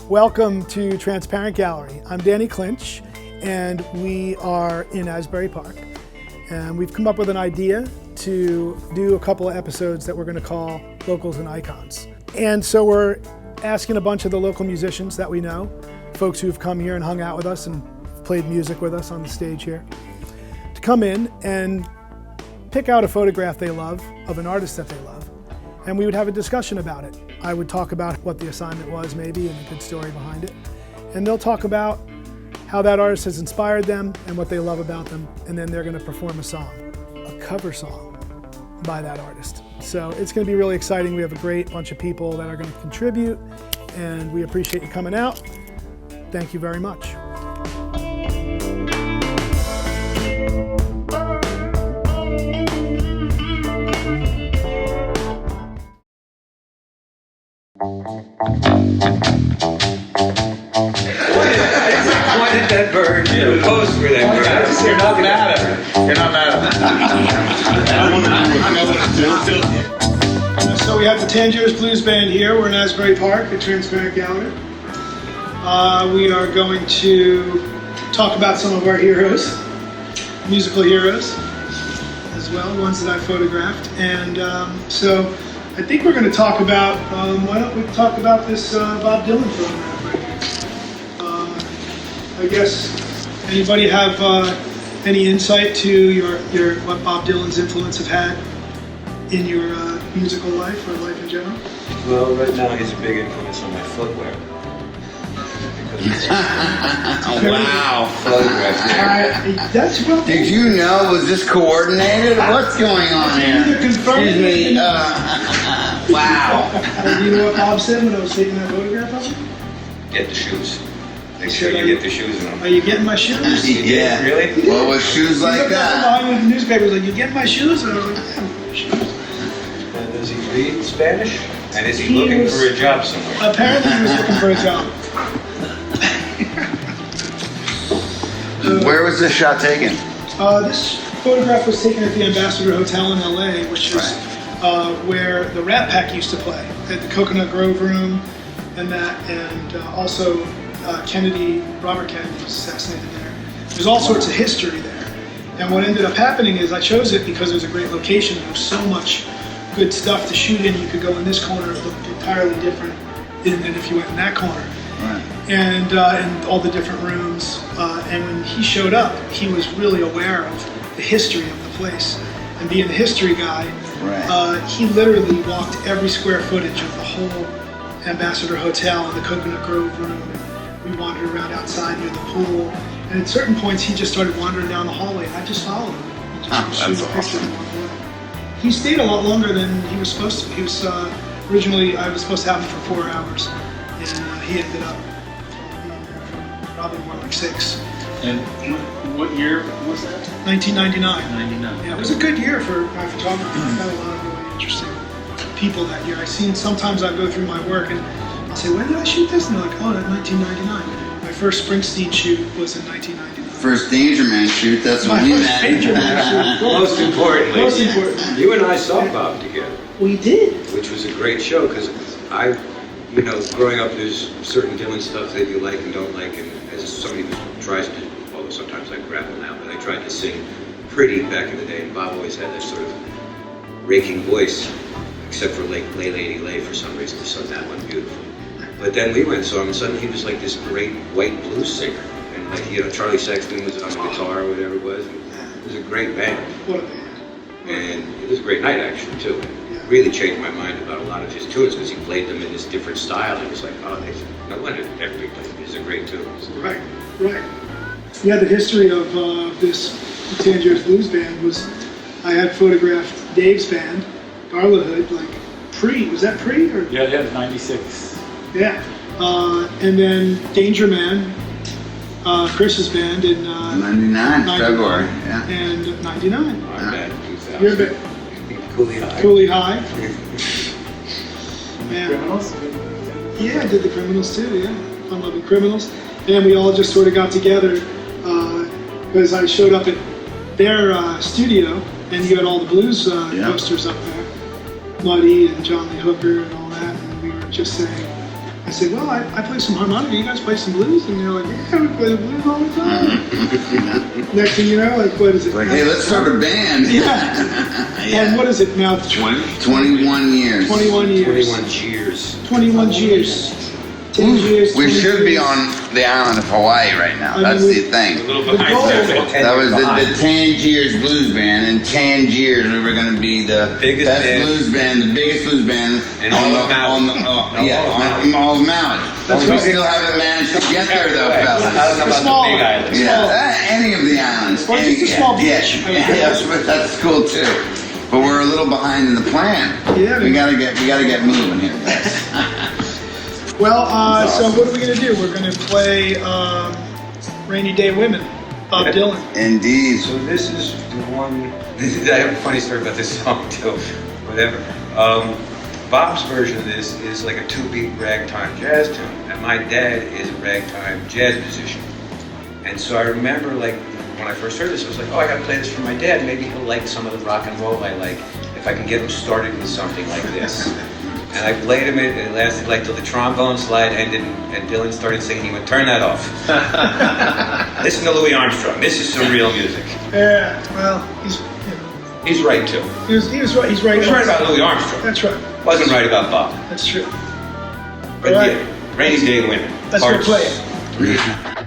Welcome to Transparent Gallery. I'm Danny Clinch, and we are in Asbury Park. And we've come up with an idea to do a couple of episodes that we're going to call Locals and Icons. And so we're asking a bunch of the local musicians that we know, folks who've come here and hung out with us and played music with us on the stage here, to come in and pick out a photograph they love of an artist that they love. And we would have a discussion about it. I would talk about what the assignment was maybe and a good story behind it. And they'll talk about how that artist has inspired them and what they love about them. And then they're going to perform a song, a cover song by that artist. So it's going to be really exciting. We have a great bunch of people that are going to contribute, and we appreciate you coming out. Thank you very much. Pointed that bird, you post for that bird. You're not mad at her. You're not mad at her. So we have the Tangiers Blues Band here. We're in Asbury Park at Transparent Gallery. We are going to talk about some of our heroes, musical heroes as well, ones that I photographed. And so I think we're going to talk about, why don't we talk about this Bob Dylan photograph right here. I guess, anybody have any insight to your what Bob Dylan's influence have had in your musical life or life in general? Well, right now he's a big influence on my footwear. Wow. Photograph there. That's what. Did you know? Was this coordinated? What's going on here? Excuse me. Wow. Do you know what Bob said when I was taking that photograph of him? Get the shoes. Make sure you get the shoes in them. Are you getting my shoes? Yeah. Really? Well, with shoes like that. Behind the newspapers, like, you getting my shoes? And I was like, yeah, I'm getting my shoes. And does he read Spanish? And is he looking for a job somewhere? Apparently he was looking for a job. Where was this shot taken? This photograph was taken at the Ambassador Hotel in LA, which is where the Rat Pack used to play, at the Coconut Grove Room and that, and also Robert Kennedy was assassinated there. There's all sorts of history there. And what ended up happening is I chose it because it was a great location. There was so much good stuff to shoot in. You could go in this corner, it looked entirely different than if you went in that corner. Right. And all the different rooms. And when he showed up, he was really aware of the history of the place. And being the history guy, he literally walked every square footage of the whole Ambassador Hotel and the Coconut Grove Room. We wandered around outside near the pool. And at certain points, he just started wandering down the hallway, and I just followed him. That's awesome. He stayed a lot longer than he was supposed to. He was originally, I was supposed to have him for 4 hours, and he ended up probably more like 6. And what year was that? 1999. 99. Yeah, it was a good year for my photography. I got a lot of really interesting people that year. Sometimes I go through my work and I'll say, when did I shoot this? And they're like, oh, that's 1999. My first Springsteen shoot was in 1999. First Danger Man shoot. That's My what we first met. Danger Man shoot. Most importantly, You you and I saw Bob together, We did. which was a great show because growing up, there's certain Dylan stuff that you like and don't like, and as somebody who tries to, although sometimes I grapple now, but I tried to sing pretty back in the day, and Bob always had this sort of raking voice, except for Lay Lady Lay for some reason, he sung that one beautifully. But then we went and saw him, and suddenly he was like this great white blues singer, and Charlie Sexton was on the guitar or whatever it was, and it was a great band. What a band. And it was a great night actually too. It really changed my mind about a lot of his tunes because he played them in this different style. And it was like, oh, no wonder everybody played these are great tunes. Right. Yeah, the history of this Tangiers Blues Band was I had photographed Dave's band, Garla Hood, like was that pre? Or? Yeah, 96. Yeah. And then Danger Man, Chris's band in 99, February. Yeah. And 99. My bad, 2000. Your band. Cooley High. Yeah. Criminals? Yeah, I did the Criminals too, yeah. Fun Loving Criminals. And we all just sort of got together because I showed up at their studio and you had all the blues posters up there. Muddy and John Lee Hooker and all that. And we were just saying, I said, well, I play some harmonica. You guys play some blues? And they're like, yeah, we play the blues all the time. Next thing you know, like, what is it? Like, hey, let's start a band. Yeah. Yeah. And what is it now? 21 years. 21 years. 21 cheers. 21 years. 10 years. We 20 should be years. on the island of Hawaii right now. I mean, That's we- the thing. A little The behind goal- schedule. That was the Tangiers Blues Band. In Tangiers, we were going to be the Biggest best band. blues band, the biggest blues band In on all the, of Maui. on the, on all of Maui. That's We right. still haven't managed to get there though, I don't know fellas. about Small. the big island. Yeah, any of the islands. Or just a small yeah, beach. yeah, that's cool too. But we're a little behind in the plan. Yeah, we gotta get moving here, guys. Well, so what are we going to do? We're going to play Rainy Day Women, Bob Dylan. Indeed. So this is the one. I have a funny story about this song too. Whatever. Bob's version of this is like a two-beat ragtime jazz tune, and my dad is a ragtime jazz musician. And so I remember, like, when I first heard this, I was like, oh, I got to play this for my dad. Maybe he'll like some of the rock and roll I like if I can get him started with something like this. And I played him. It lasted like till the trombone slide ended, and Dylan started singing. He went, "Turn that off. Listen to Louis Armstrong. This is some real music." Yeah, well, He's right too. he was right. He's right. He was right about Louis Armstrong. That's right. Wasn't right about Bob. That's true. But All right. yeah, Rainy Day Women. Let's go Hearts. play it.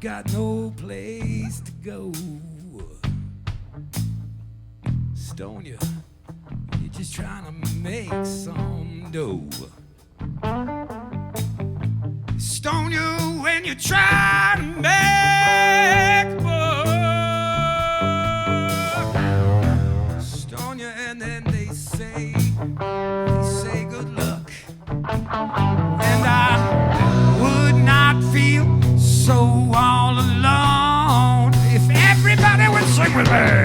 got no place to go. Stone you, you're just trying to make some dough. Stone you when you try to make a buck. Stone you and then they say good luck. And I would not feel so all alone if everybody would sing with me.